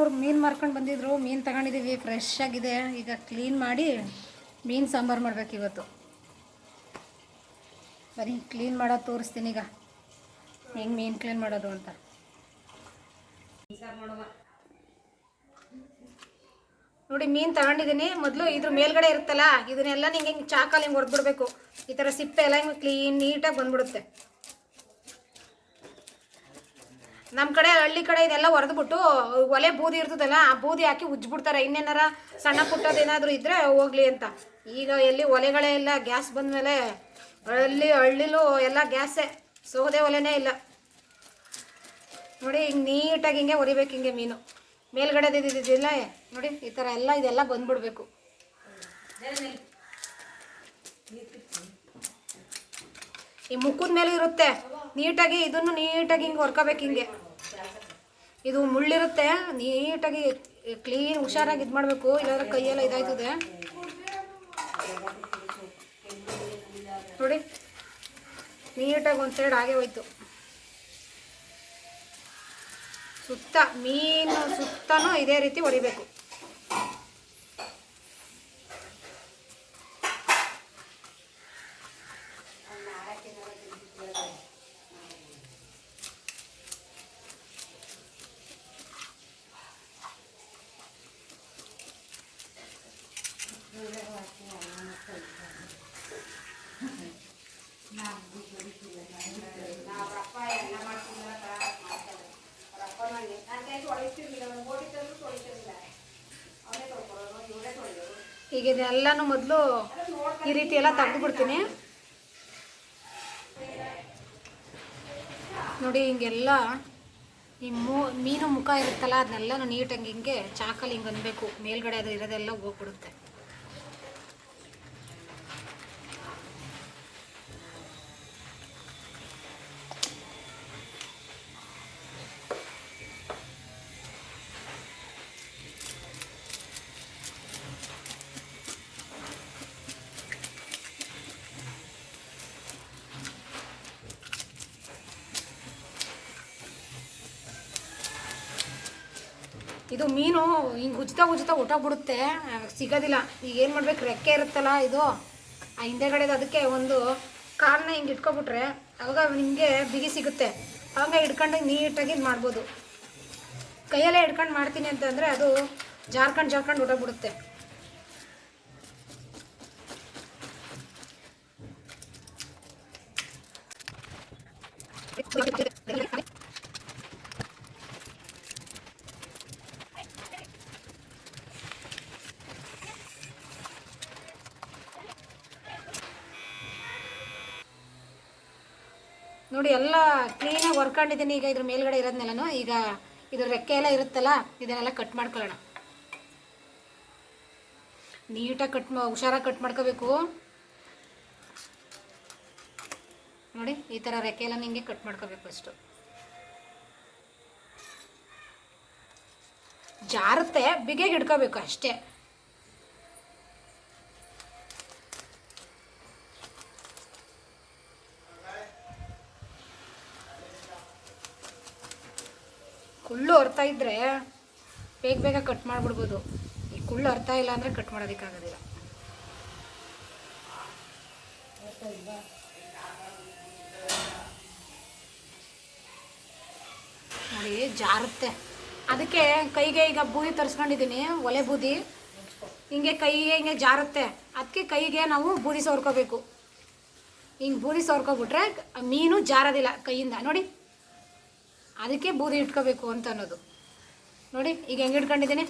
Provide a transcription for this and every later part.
ಅವ್ರು ಮೀನು ಮಾರ್ಕೊಂಡು ಬಂದಿದ್ರು. ಮೀನು ತಗೊಂಡಿದ್ದೀವಿ, ಫ್ರೆಶ್ ಆಗಿದೆ. ಈಗ ಕ್ಲೀನ್ ಮಾಡಿ ಮೀನು ಸಾಂಬಾರು ಮಾಡ್ಬೇಕು ಇವತ್ತು. ಬರೀ ಕ್ಲೀನ್ ಮಾಡೋದು ತೋರಿಸ್ತೀನಿ ಈಗ, ಹೆಂಗೆ ಮೀನು ಕ್ಲೀನ್ ಮಾಡೋದು ಅಂತ. ನೋಡಿ ಮೀನು ತಗೊಂಡಿದ್ದೀನಿ. ಮೊದಲು ಇದ್ರ ಮೇಲ್ಗಡೆ ಇರುತ್ತಲ್ಲ, ಇದನ್ನೆಲ್ಲ ಹಿಂಗೆ ಚಾಕಲ್ಲಿ ಹಿಂಗೆ ಹೊಡೆದ್ಬಿಡ್ಬೇಕು. ಈ ಥರ ಸಿಪ್ಪೆ ಎಲ್ಲ ಹಿಂಗೆ ಕ್ಲೀನ್ ನೀಟಾಗಿ ಬಂದ್ಬಿಡುತ್ತೆ. ನಮ್ಮ ಕಡೆ ಹಳ್ಳಿ ಕಡೆ ಇದೆಲ್ಲ ಹೊಡೆದ್ಬಿಟ್ಟು ಒಲೆ ಬೂದಿ ಇರ್ತದಲ್ಲ, ಆ ಬೂದಿ ಹಾಕಿ ಉಜ್ಜಿಬಿಡ್ತಾರೆ. ಇನ್ನೇನಾರ ಸಣ್ಣ ಪುಟ್ಟದೇನಾದರೂ ಇದ್ದರೆ ಹೋಗ್ಲಿ ಅಂತ. ಈಗ ಎಲ್ಲಿ ಒಲೆಗಳೇ ಇಲ್ಲ, ಗ್ಯಾಸ್ ಬಂದಮೇಲೆ ಹಳ್ಳಿಲೂ ಎಲ್ಲ ಗ್ಯಾಸೇ, ಸೌದೆ ಒಲೆನೇ ಇಲ್ಲ. ನೋಡಿ ಹಿಂಗೆ ನೀಟಾಗಿ ಹಿಂಗೆ ಹೊರಿಬೇಕು. ಹಿಂಗೆ ಮೀನು ಮೇಲ್ಗಡೆ ಇದ್ದಿದ್ದಿಲ್ಲ ನೋಡಿ, ಈ ಥರ ಎಲ್ಲ ಇದೆಲ್ಲ ಬಂದ್ಬಿಡ್ಬೇಕು. ಈ ಮುಖದ ಮೇಲೆ ಇರುತ್ತೆ ನೀಟಾಗಿ, ಇದನ್ನು ನೀಟಾಗಿ ಹಿಂಗೆ ಹೊರ್ಕೋಬೇಕು. ಹಿಂಗೆ ಇದು ಮುಳ್ಳಿರುತ್ತೆ, ನೀಟಾಗಿ ಕ್ಲೀನ್ ಹುಷಾರಾಗಿ ಇದು ಮಾಡಬೇಕು, ಇಲ್ಲಾಂದ್ರೆ ಕೈಯೆಲ್ಲ ಇದಾಯ್ತದೆ. ನೋಡಿ ನೀಟಾಗಿ ಒಂದು ಸೈಡ್ ಹಾಗೆ ಹೋಯ್ತು. ಸುತ್ತ ಮೀನು ಸುತ್ತನೂ ಇದೇ ರೀತಿ ಹೊಡಿಬೇಕು. ಈಗ ಇದೆಲ್ಲನೂ ಮೊದಲು ಈ ರೀತಿ ಎಲ್ಲ ತೆಗೆದು ಬಿಡ್ತೀನಿ. ನೋಡಿ ಹಿಂಗೆಲ್ಲ ಈ ಮೀನು ಮುಖ ಇರುತ್ತಲ್ಲ, ಅದನ್ನೆಲ್ಲ ನೀಟಾಗಿ ಹಿಂಗೆ ಚಾಕಲ್ಲಿ ಹಿಂಗೆ ಅನ್ಬೇಕು. ಮೇಲ್ಗಡೆ ಅದು ಇರೋದೆಲ್ಲ ಹೋಗ್ಬಿಡುತ್ತೆ. ಇದು ಮೀನು ಹಿಂಗೆ ಉಜ್ತಾ ಹೊಟ್ಟೋಗ್ಬಿಡುತ್ತೆ, ಸಿಗೋದಿಲ್ಲ. ಈಗ ಏನು ಮಾಡ್ಬೇಕು, ರೆಕ್ಕೆ ಇರುತ್ತಲ್ಲ ಇದು ಆ ಹಿಂದೆಗಡೆದು, ಅದಕ್ಕೆ ಒಂದು ಕಾಲನ್ನ ಹಿಂಗೆ ಇಟ್ಕೊಬಿಟ್ರೆ ಅವಾಗ ನಿಮಗೆ ಬಿಗಿ ಸಿಗುತ್ತೆ. ಆವಾಗ ಹಿಡ್ಕೊಂಡು ನೀಟಾಗಿ ಇದು ಮಾಡ್ಬೋದು. ಕೈಯಲ್ಲೇ ಹಿಡ್ಕೊಂಡು ಮಾಡ್ತೀನಿ ಅಂತಂದರೆ ಅದು ಜಾರ್ಕೊಂಡು ಹೊಟ್ಟೋಗ್ಬಿಡುತ್ತೆ. ನೋಡಿ ಎಲ್ಲ ಕ್ಲೀನಾಗಿ ಹೊರ್ಕೊಂಡಿದ್ದೀನಿ. ಈಗ ಇದ್ರ ಮೇಲ್ಗಡೆ ಇರೋದ್ನೆಲ್ಲನೂ, ಈಗ ಇದ್ರ ರೆಕ್ಕೆ ಎಲ್ಲ ಇರುತ್ತಲ್ಲ, ಇದನ್ನೆಲ್ಲ ಕಟ್ ಮಾಡ್ಕೊಳ್ಳೋಣ. ನೀಟಾಗಿ ಹುಷಾರಾಗಿ ಕಟ್ ಮಾಡ್ಕೋಬೇಕು. ನೋಡಿ ಈ ಥರ ರೆಕ್ಕೆ ಎಲ್ಲ ಹಿಂಗೆ ಕಟ್ ಮಾಡ್ಕೋಬೇಕು. ಅಷ್ಟು ಜಾರುತ್ತೆ, ಬಿಗಿಯಾಗಿ ಹಿಡ್ಕೋಬೇಕು ಅಷ್ಟೇ. ಕುಳ್ಳು ಅರ್ಥ ಇದ್ದರೆ ಬೇಗ ಕಟ್ ಮಾಡಿಬಿಡ್ಬೋದು. ಈ ಕುಳ್ಳು ಅರ್ಥ ಇಲ್ಲ ಅಂದರೆ ಕಟ್ ಮಾಡೋದಕ್ಕಾಗೋದಿಲ್ಲ. ನೋಡಿ ಜಾರುತ್ತೆ, ಅದಕ್ಕೆ ಕೈಗೆ ಈಗ ಬೂದಿ ತರಿಸ್ಕೊಂಡಿದ್ದೀನಿ, ಒಲೆ ಬೂದಿ. ಹಿಂಗೆ ಕೈಗೆ ಹಿಂಗೆ ಜಾರುತ್ತೆ, ಅದಕ್ಕೆ ಕೈಗೆ ನಾವು ಬೂದಿ ಸೋರ್ಕೋಬೇಕು. ಹಿಂಗೆ ಬೂದಿ ಸೋರ್ಕೊಬಿಟ್ರೆ ಮೀನು ಜಾರೋದಿಲ್ಲ ಕೈಯಿಂದ. ನೋಡಿ ಅದಕ್ಕೆ ಬೂದಿ ಇಟ್ಕೋಬೇಕು ಅಂತ ಅನ್ನೋದು. ನೋಡಿ ಈಗ ಹೆಂಗೆ ಇಟ್ಕೊಂಡಿದ್ದೀನಿ.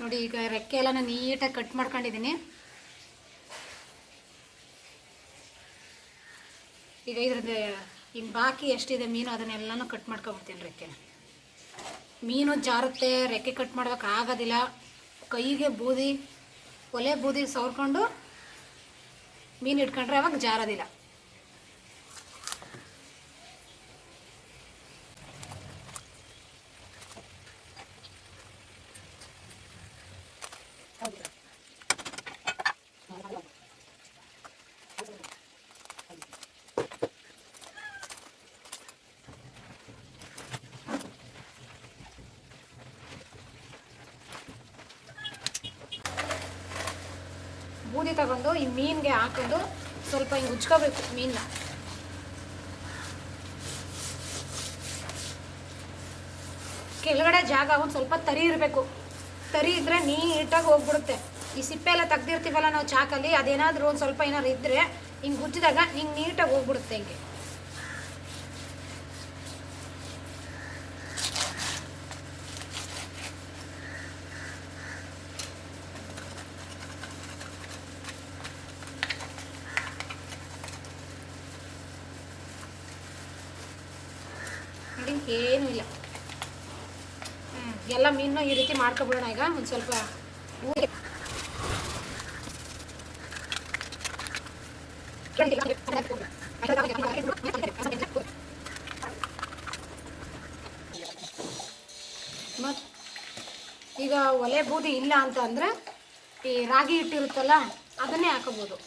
ನೋಡಿ ಈಗ ರೆಕ್ಕೆ ಎಲ್ಲ ನೀಟಾಗಿ ಕಟ್ ಮಾಡ್ಕೊಂಡಿದ್ದೀನಿ. ಈಗ ಇದ್ರದ್ದು ಇನ್ನು ಬಾಕಿ ಎಷ್ಟಿದೆ ಮೀನು ಅದನ್ನೆಲ್ಲನೂ ಕಟ್ ಮಾಡ್ಕೊಬಿಡ್ತೀನಿ. ರೆಕ್ಕೆ ಮೀನು ಜಾರುತ್ತೆ, ರೆಕ್ಕೆ ಕಟ್ ಮಾಡೋಕ್ಕಾಗೋದಿಲ್ಲ. ಕೈಗೆ ಬೂದಿ, ಒಲೆ ಬೂದಿ ಸವರ್ಕೊಂಡು ಮೀನು ಇಟ್ಕೊಂಡ್ರೆ ಅವಾಗ ಜಾರೋದಿಲ್ಲ. ಬೂದಿ ತಗೊಂಡು ಈ ಮೀನಿಗೆ ಹಾಕೊಂಡು ಸ್ವಲ್ಪ ಹಿಂಗೆ ಉಜ್ಕೋಬೇಕು ಮೀನನ್ನ. ಕೆಳಗಡೆ ಜಾಗ ಒಂದು ಸ್ವಲ್ಪ ತರಿ ಇರಬೇಕು. ತರಿ ಇದ್ದರೆ ನೀಟಾಗಿ ಹೋಗ್ಬಿಡುತ್ತೆ. ಈ ಸಿಪ್ಪೆ ಎಲ್ಲ ತೆಗ್ದಿರ್ತೀವಲ್ಲ ನಾವು ಚಾಕಲ್ಲಿ, ಅದೇನಾದರೂ ಒಂದು ಸ್ವಲ್ಪ ಏನಾದ್ರು ಇದ್ದರೆ ಹಿಂಗೆ ಉಜ್ಜಿದಾಗ ಹಿಂಗೆ ನೀಟಾಗಿ ಹೋಗ್ಬಿಡುತ್ತೆ. ಹಿಂಗೆ ನೋಡಿ, ಏನೂ ಇಲ್ಲ. ಎಲ್ಲ ಮೀನು ಈ ರೀತಿ ಮಾಡ್ಕೊಬಿಡೋಣ. ಈಗ ಒಂದು ಸ್ವಲ್ಪ ಮತ್ತು ಈಗ ಒಲೆ ಬೂದಿ ಇಲ್ಲ ಅಂತ ಅಂದರೆ ಈ ರಾಗಿ ಹಿಟ್ಟಿರುತ್ತಲ್ಲ ಅದನ್ನೇ ಹಾಕೋಬೋದು.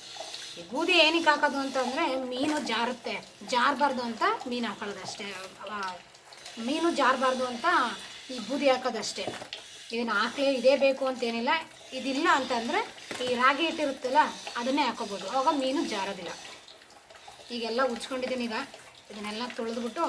ಈ ಬೂದಿ ಏನಕ್ಕೆ ಹಾಕೋದು ಅಂತಂದರೆ ಮೀನು ಜಾರಬಾರ್ದು ಅಂತ ಮೀನು ಹಾಕೊಳ್ಳೋದು ಅಷ್ಟೇ. ಮೀನು ಜಾರಬಾರ್ದು ಅಂತ ಈ ಬೂದಿ ಹಾಕೋದಷ್ಟೇ. ಇದನ್ನು ಹಾಕಲೇ ಇದೇ ಬೇಕು ಅಂತೇನಿಲ್ಲ. ಇದಿಲ್ಲ ಅಂತಂದರೆ ಈ ರಾಗಿ ಹಿಟ್ಟಿರುತ್ತಲ್ಲ ಅದನ್ನೇ ಹಾಕೋಬೋದು, ಆವಾಗ ಮೀನು ಜಾರೋದಿಲ್ಲ. ಈಗೆಲ್ಲ ಉಜ್ಕೊಂಡಿದ್ದೀನಿ. ಈಗ ಇದನ್ನೆಲ್ಲ ತೊಳೆದ್ಬಿಟ್ಟು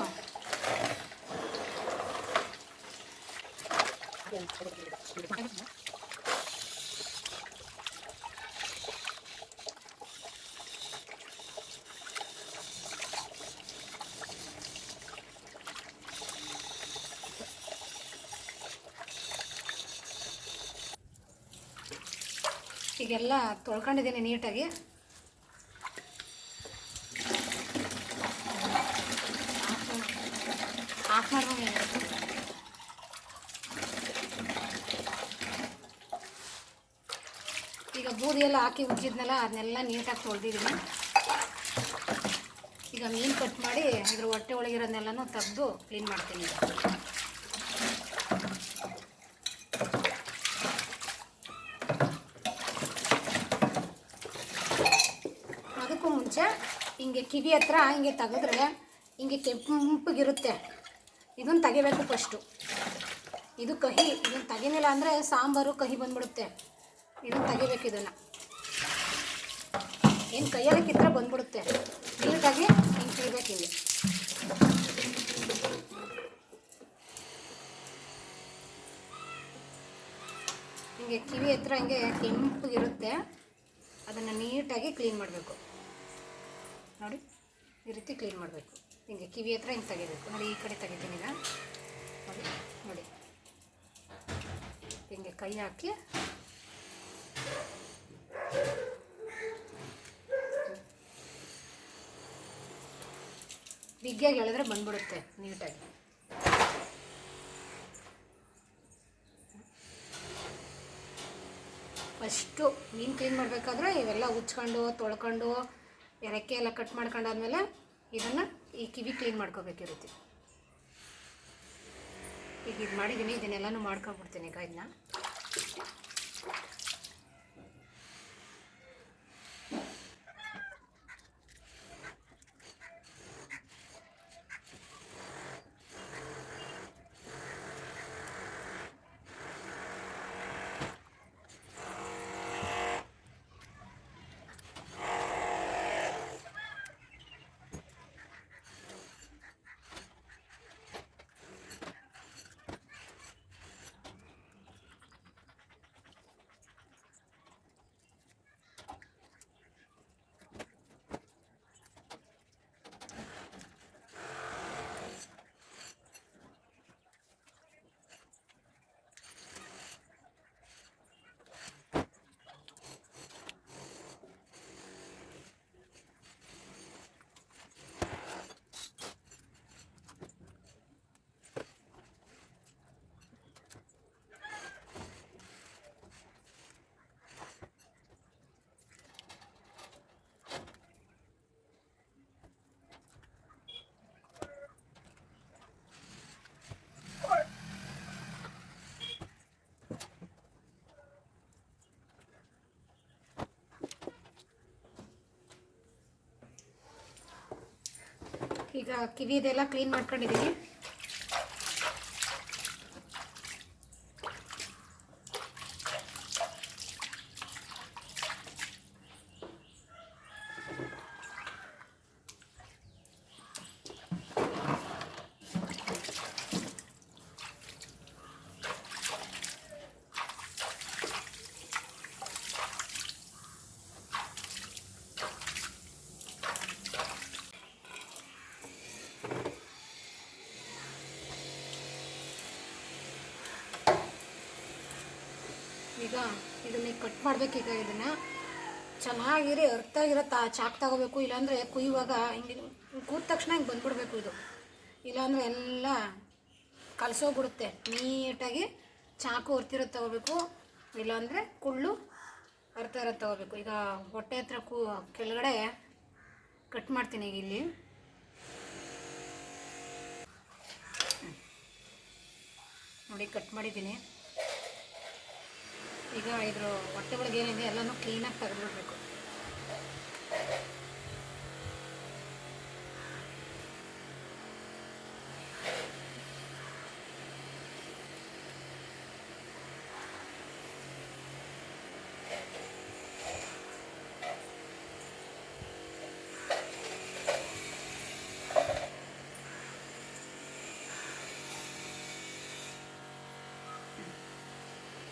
ಈಗೆಲ್ಲ ತೊಳ್ಕೊಂಡಿದ್ದೀನಿ ನೀಟಾಗಿ. ಆಫ್ ಮಾಡ್ಕೊಂಡು ಈಗ ಬೂದಿ ಎಲ್ಲ ಹಾಕಿ ಉಜ್ಜಿದ್ನಲ್ಲ ಅದನ್ನೆಲ್ಲ ನೀಟಾಗಿ ತೊಳೆದಿದ್ದೀನಿ. ಈಗ ಮೀನು ಕಟ್ ಮಾಡಿ ಇದ್ರ ಹೊಟ್ಟೆ ಒಳಗಿರೋದನ್ನೆಲ್ಲನೂ ತೆಗೆದು ಕ್ಲೀನ್ ಮಾಡ್ತೀನಿ. ಅದಕ್ಕೂ ಮುಂಚೆ ಹಿಂಗೆ ಕಿವಿ ಹತ್ರ ಹಿಂಗೆ ತೆಗೆದ್ರೆ ಹಿಂಗೆ ಕೆಂಪಗಿರುತ್ತೆ. ಇದನ್ನು ತೆಗಿಬೇಕು ಫಸ್ಟು. ಇದು ಕಹಿ. ಇದನ್ನು ತೆಗಿನಿಲ್ಲ ಅಂದರೆ ಸಾಂಬಾರು ಕಹಿ ಬಂದ್ಬಿಡುತ್ತೆ. ಇದನ್ನು ತೆಗಿಬೇಕು. ಇದನ್ನು ಏನು ಕೈಯಲ್ಲಿ ಕಿತ್ತರೆ ಬಂದ್ಬಿಡುತ್ತೆ. ನೀಟಾಗಿ ಹಿಂಗೆ ಕೀಳ್ಬೇಕು. ಹಿಂಗೆ ಹಿಂಗೆ ಕಿವಿ ಹತ್ರ ಹಿಂಗೆ ಕೆಂಪಗಿರುತ್ತೆ. ಅದನ್ನು ನೀಟಾಗಿ ಕ್ಲೀನ್ ಮಾಡಬೇಕು. ನೋಡಿ, ಈ ರೀತಿ ಕ್ಲೀನ್ ಮಾಡಬೇಕು. ಹಿಂಗೆ ಕಿವಿ ಹತ್ರ ಹಿಂಗೆ ತೆಗಿಬೇಕು. ನೋಡಿ, ಈ ಕಡೆ ತೆಗಿತೀನಿ. ಈಗ ನೋಡಿ ನೋಡಿ, ಹಿಂಗೆ ಕೈ ಹಾಕಿ ಬಿಗ್ಗಿಯಾಗಿ ಎಳೆದ್ರೆ ಬಂದ್ಬಿಡುತ್ತೆ ನೀಟಾಗಿ. ಫಸ್ಟು ಮೀನು ಕ್ಲೀನ್ ಮಾಡಬೇಕಾದ್ರೆ ಇವೆಲ್ಲ ಉಚ್ಕೊಂಡು ತೊಳ್ಕೊಂಡು ರೆಕ್ಕೆ ಎಲ್ಲ ಕಟ್ ಮಾಡ್ಕೊಂಡಾದ್ಮೇಲೆ ಇದನ್ನು ಈ ಕಿವಿ ಕ್ಲೀನ್ ಮಾಡ್ಕೋಬೇಕು. ಈ ರೀತಿ ಈಗ ಇದು ಮಾಡಿದ್ದೀನಿ. ಇದನ್ನೆಲ್ಲನೂ ಮಾಡ್ಕೊಂಡ್ಬಿಡ್ತೀನಿ ಈಗ. ಇದನ್ನ ಈಗ ಕಿವಿದೆಲ್ಲ ಕ್ಲೀನ್ ಮಾಡ್ಕೊಂಡಿದ್ದೀನಿ. ಈಗ ಇದನ್ನ ಕಟ್ ಮಾಡಬೇಕೀಗ. ಇದನ್ನು ಚೆನ್ನಾಗಿರಿ ಅರ್ಥಾಗಿರೋ ಚಾಕ್ ತಗೋಬೇಕು, ಇಲ್ಲಾಂದರೆ ಕುಯ್ಯುವಾಗ ಹಿಂಗೆ ಕೂದ ತಕ್ಷಣ ಹಿಂಗೆ ಬಂದ್ಬಿಡ್ಬೇಕು ಇದು, ಇಲ್ಲಾಂದರೆ ಎಲ್ಲ ಕಲಸೋಗ್ಬಿಡುತ್ತೆ. ನೀಟಾಗಿ ಚಾಕು ಅರ್ತಿರೋದು ತಗೋಬೇಕು, ಇಲ್ಲಾಂದರೆ ಕುಳ್ಳು ಅರ್ಥ ಇರೋದು ತಗೋಬೇಕು. ಈಗ ಹೊಟ್ಟೆ ಹತ್ರ ಕೆಳಗಡೆ ಕಟ್ ಮಾಡ್ತೀನಿ. ಈಗ ಇಲ್ಲಿ ನೋಡಿ ಕಟ್ ಮಾಡಿದ್ದೀನಿ. ಈಗ ಇದ್ರ ಹೊಟ್ಟೆ ಒಳಗೆ ಏನಿದೆ ಎಲ್ಲನೂ ಕ್ಲೀನಾಗಿ ತೆಗೆದುಬಿಡ್ಬೇಕು.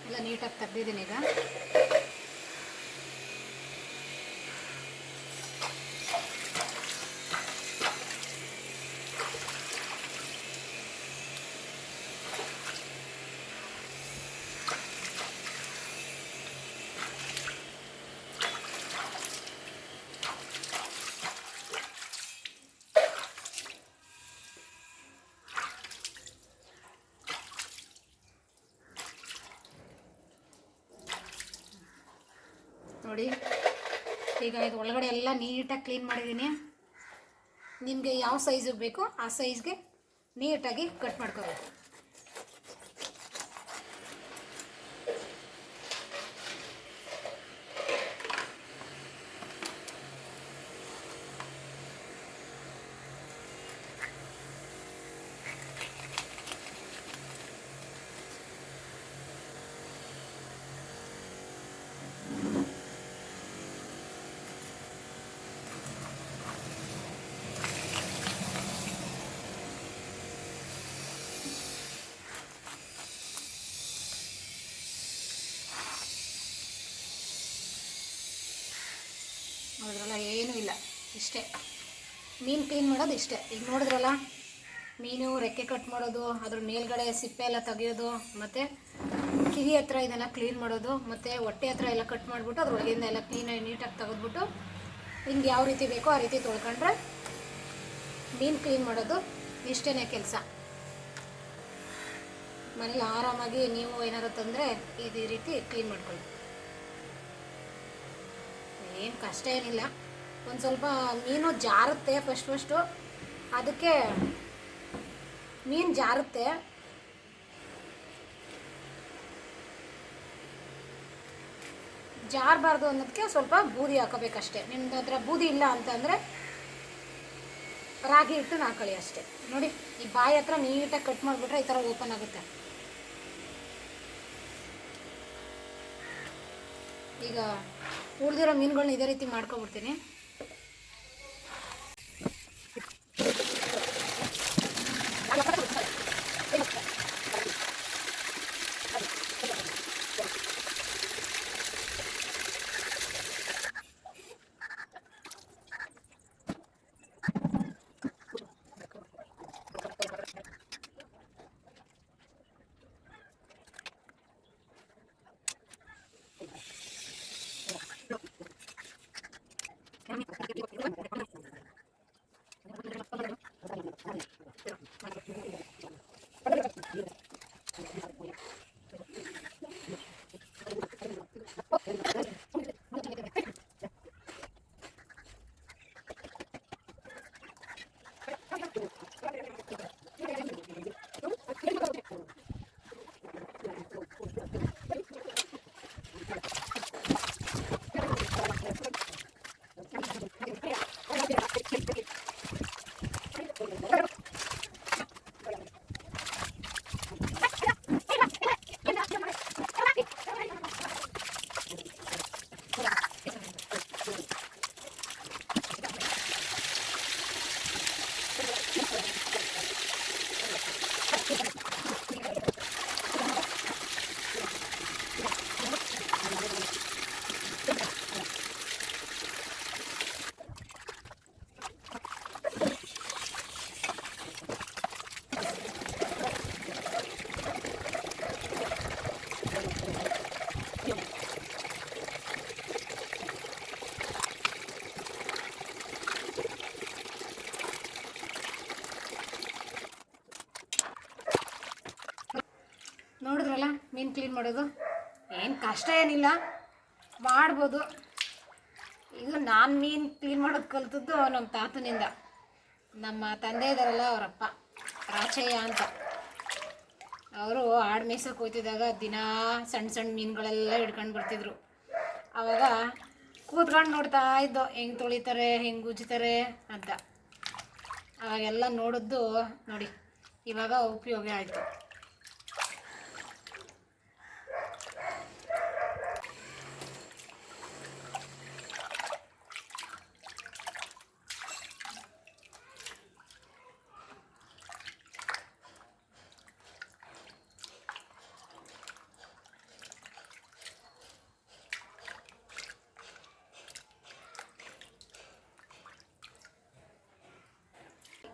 ಎಲ್ಲ ನೀಟಾಗಿ ತೆಗ್ದಿದ್ದೀನಿ. ಈಗ ನೋಡಿ, ಈಗ ಇದು ಒಳಗಡೆ ಎಲ್ಲ ನೀಟಾಗಿ ಕ್ಲೀನ್ ಮಾಡಿದ್ದೀನಿ. ನಿಮಗೆ ಯಾವ ಸೈಜಿಗೆ ಬೇಕೋ ಆ ಸೈಜ್ಗೆ ನೀಟಾಗಿ ಕಟ್ ಮಾಡ್ಕೋಬೇಕು. ನೋಡಿದ್ರಲ್ಲ, ಏನೂ ಇಲ್ಲ, ಇಷ್ಟೇ ಮೀನು ಕ್ಲೀನ್ ಮಾಡೋದು ಇಷ್ಟೇ. ಈಗ ನೋಡಿದ್ರಲ್ಲ, ಮೀನು ರೆಕ್ಕೆ ಕಟ್ ಮಾಡೋದು, ಅದ್ರ ಮೇಲ್ಗಡೆ ಸಿಪ್ಪೆ ಎಲ್ಲ ತೆಗಿಯೋದು, ಮತ್ತು ಕಿವಿ ಹತ್ರ ಇದೆಲ್ಲ ಕ್ಲೀನ್ ಮಾಡೋದು, ಮತ್ತು ಹೊಟ್ಟೆ ಹತ್ರ ಎಲ್ಲ ಕಟ್ ಮಾಡಿಬಿಟ್ಟು ಅದ್ರೊಳಗಿಂದ ಎಲ್ಲ ಕ್ಲೀನಾಗಿ ನೀಟಾಗಿ ತೆಗೆದ್ಬಿಟ್ಟು ಹಿಂಗೆ ಯಾವ ರೀತಿ ಬೇಕೋ ಆ ರೀತಿ ತೊಳ್ಕೊಂಡ್ರೆ ಮೀನು ಕ್ಲೀನ್ ಮಾಡೋದು ಇಷ್ಟೇ ಕೆಲಸ. ಮನೇಲಿ ಆರಾಮಾಗಿ ನೀವು ಏನಾರು ತಂದರೆ ಈ ರೀತಿ ಕ್ಲೀನ್ ಮಾಡ್ಕೊಳ್ಳಿ. ಏನು ಕಷ್ಟ ಏನಿಲ್ಲ. ಒಂದು ಸ್ವಲ್ಪ ಮೀನು ಜಾರುತ್ತೆ ಫಸ್ಟು, ಅದಕ್ಕೆ ಮೀನು ಜಾರುತ್ತೆ. ಜಾರಬಾರ್ದು ಅನ್ನೋದಕ್ಕೆ ಸ್ವಲ್ಪ ಬೂದಿ ಹಾಕೋಬೇಕಷ್ಟೇ. ನಿಮ್ದು ಹತ್ರ ಬೂದಿ ಇಲ್ಲ ಅಂತಂದರೆ ರಾಗಿ ಹಿಟ್ಟು ಹಾಕೊಳ್ಳಿ ಅಷ್ಟೇ. ನೋಡಿ, ಈ ಬಾಯಿ ಹತ್ರ ನೀಟಾಗಿ ಕಟ್ ಮಾಡಿಬಿಟ್ರೆ ಈ ಥರ ಓಪನ್ ಆಗುತ್ತೆ. ಈಗ ಉಳಿದಿರೋ ಮೀನುಗಳನ್ನ ಇದೇ ರೀತಿ ಮಾಡ್ಕೊಬಿಡ್ತೀನಿ. ನೋಡಿದ್ರಲ್ಲ ಮೀನು ಕ್ಲೀನ್ ಮಾಡೋದು ಏನು ಕಷ್ಟ ಏನಿಲ್ಲ, ಮಾಡ್ಬೋದು. ಇದು ನಾನು ಮೀನು ಕ್ಲೀನ್ ಮಾಡೋದು ಕಲ್ತದ್ದು ನಮ್ಮ ತಾತನಿಂದ. ನಮ್ಮ ತಂದೆ ಇದ್ದಾರಲ್ಲ ಅವರಪ್ಪ ರಾಚಯ್ಯ ಅಂತ, ಅವರು ಆಡು ಮೇಯ್ಸೋಕೆ ಹೋಗ್ತಿದ್ದಾಗ ದಿನ ಸಣ್ಣ ಸಣ್ಣ ಮೀನುಗಳೆಲ್ಲ ಹಿಡ್ಕೊಂಡು ಬರ್ತಿದ್ರು. ಆವಾಗ ಕೂತ್ಕೊಂಡು ನೋಡ್ತಾ ಇದ್ದೋ ಹೆಂಗೆ ತೊಳಿತಾರೆ, ಹೆಂಗೆ ಉಜ್ಜಿತಾರೆ ಅಂತ. ಅವಾಗೆಲ್ಲ ನೋಡಿದ್ದು ನೋಡಿ ಇವಾಗ ಉಪಯೋಗ ಆಯಿತು.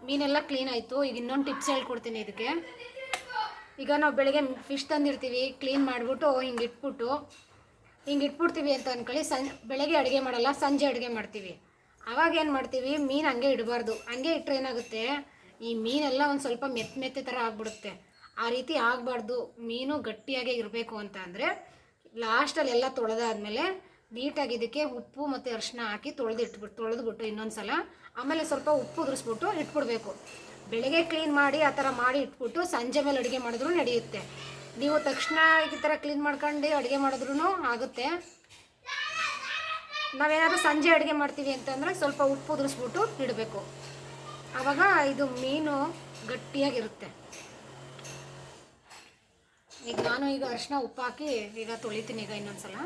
ಮೀನೆಲ್ಲ ಕ್ಲೀನ್ ಆಯಿತು. ಈಗ ಇನ್ನೊಂದು ಟಿಪ್ಸ್ ಹೇಳ್ಕೊಡ್ತೀನಿ ಇದಕ್ಕೆ. ಈಗ ನಾವು ಬೆಳಗ್ಗೆ ಫಿಶ್ ತಂದಿರ್ತೀವಿ, ಕ್ಲೀನ್ ಮಾಡಿಬಿಟ್ಟು ಹಿಂಗೆ ಇಟ್ಬಿಡ್ತೀವಿ ಅಂತ ಅಂದ್ಕೊಳ್ಳಿ. ಬೆಳಗ್ಗೆ ಅಡುಗೆ ಮಾಡಲ್ಲ, ಸಂಜೆ ಅಡುಗೆ ಮಾಡ್ತೀವಿ. ಆವಾಗ ಏನು ಮಾಡ್ತೀವಿ, ಮೀನು ಹಂಗೆ ಇಡಬಾರ್ದು. ಹಂಗೆ ಇಟ್ಟರೆ ಏನಾಗುತ್ತೆ, ಈ ಮೀನೆಲ್ಲ ಒಂದು ಸ್ವಲ್ಪ ಮೆತ್ತೆ ಥರ ಆಗಿಬಿಡುತ್ತೆ. ಆ ರೀತಿ ಆಗಬಾರ್ದು. ಮೀನು ಗಟ್ಟಿಯಾಗೇ ಇರಬೇಕು ಅಂತ ಅಂದರೆ ಲಾಸ್ಟಲ್ಲಿ ಎಲ್ಲ ತೊಳೆದಾದ್ಮೇಲೆ ನೀಟಾಗಿ ಇದಕ್ಕೆ ಉಪ್ಪು ಮತ್ತು ಅರಿಶಿನ ಹಾಕಿ ತೊಳೆದ್ಬಿಟ್ಟು ಇನ್ನೊಂದು ಸಲ ಆಮೇಲೆ ಸ್ವಲ್ಪ ಉಪ್ಪು ಉದುರಿಸ್ಬಿಟ್ಟು ಇಟ್ಬಿಡ್ಬೇಕು. ಬೆಳಗ್ಗೆ ಕ್ಲೀನ್ ಮಾಡಿ ಆ ಥರ ಮಾಡಿ ಇಟ್ಬಿಟ್ಟು ಸಂಜೆ ಮೇಲೆ ಅಡುಗೆ ಮಾಡಿದ್ರೂ ನಡೆಯುತ್ತೆ. ನೀವು ತಕ್ಷಣ ಈ ಥರ ಕ್ಲೀನ್ ಮಾಡ್ಕೊಂಡು ಅಡುಗೆ ಮಾಡಿದ್ರೂ ಆಗುತ್ತೆ. ನಾವೇನಾದರೂ ಸಂಜೆ ಅಡುಗೆ ಮಾಡ್ತೀವಿ ಅಂತಂದರೆ ಸ್ವಲ್ಪ ಉಪ್ಪು ಉದುರಿಸ್ಬಿಟ್ಟು ಇಡಬೇಕು. ಆವಾಗ ಇದು ಮೀನು ಗಟ್ಟಿಯಾಗಿರುತ್ತೆ. ಈಗ ನಾನು ಅರಿಶಿನ ಉಪ್ಪು ಹಾಕಿ ಈಗ ತೊಳಿತೀನಿ. ಈಗ ಇನ್ನೊಂದು ಸಲ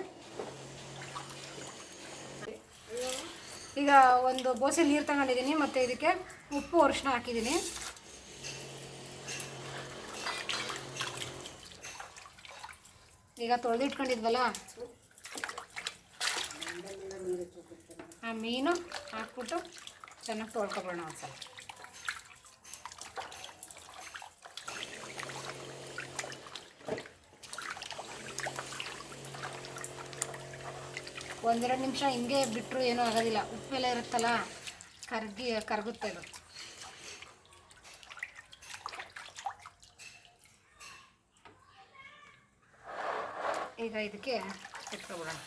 ಈಗ ಒಂದು ಬೋಸೆ ನೀರು ತಗೊಂಡಿದ್ದೀನಿ ಮತ್ತು ಇದಕ್ಕೆ ಉಪ್ಪು ಅರಿಶಿನ ಹಾಕಿದ್ದೀನಿ. ಈಗ ತೊಳೆದಿಟ್ಕೊಂಡಿದ್ವಲ್ಲ ಆ ಮೀನು ಹಾಕ್ಬಿಟ್ಟು ಚೆನ್ನಾಗಿ ತೊಳ್ಕೊಬೋಣ ಒಂದ್ಸಲ. ಒಂದೆರಡು ನಿಮಿಷ ಹಿಂಗೆ ಬಿಟ್ಟರು ಏನೂ ಆಗೋದಿಲ್ಲ, ಉಪ್ಪೆಲ್ಲ ಇರುತ್ತಲ್ಲ ಕರಗುತ್ತೆ ಅದು. ಈಗ ಇದಕ್ಕೆ ಇಟ್ಕೊಬಿಡೋಣ.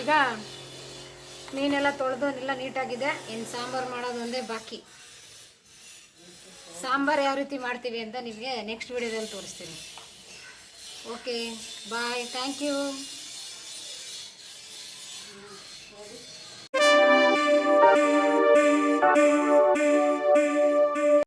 ಈಗ ಮೀನೆಲ್ಲ ತೊಳೆದು ಎಲ್ಲ ನೀಟಾಗಿದೆ. ಇನ್ನು ಸಾಂಬಾರು ಮಾಡೋದು ಒಂದೇ ಬಾಕಿ. ಸಾಂಬಾರು ಯಾವ ರೀತಿ ಮಾಡ್ತೀವಿ ಅಂತ ನಿಮಗೆ ನೆಕ್ಸ್ಟ್ ವಿಡಿಯೋದಲ್ಲಿ ತೋರಿಸ್ತೀನಿ. Okay bye, thank you.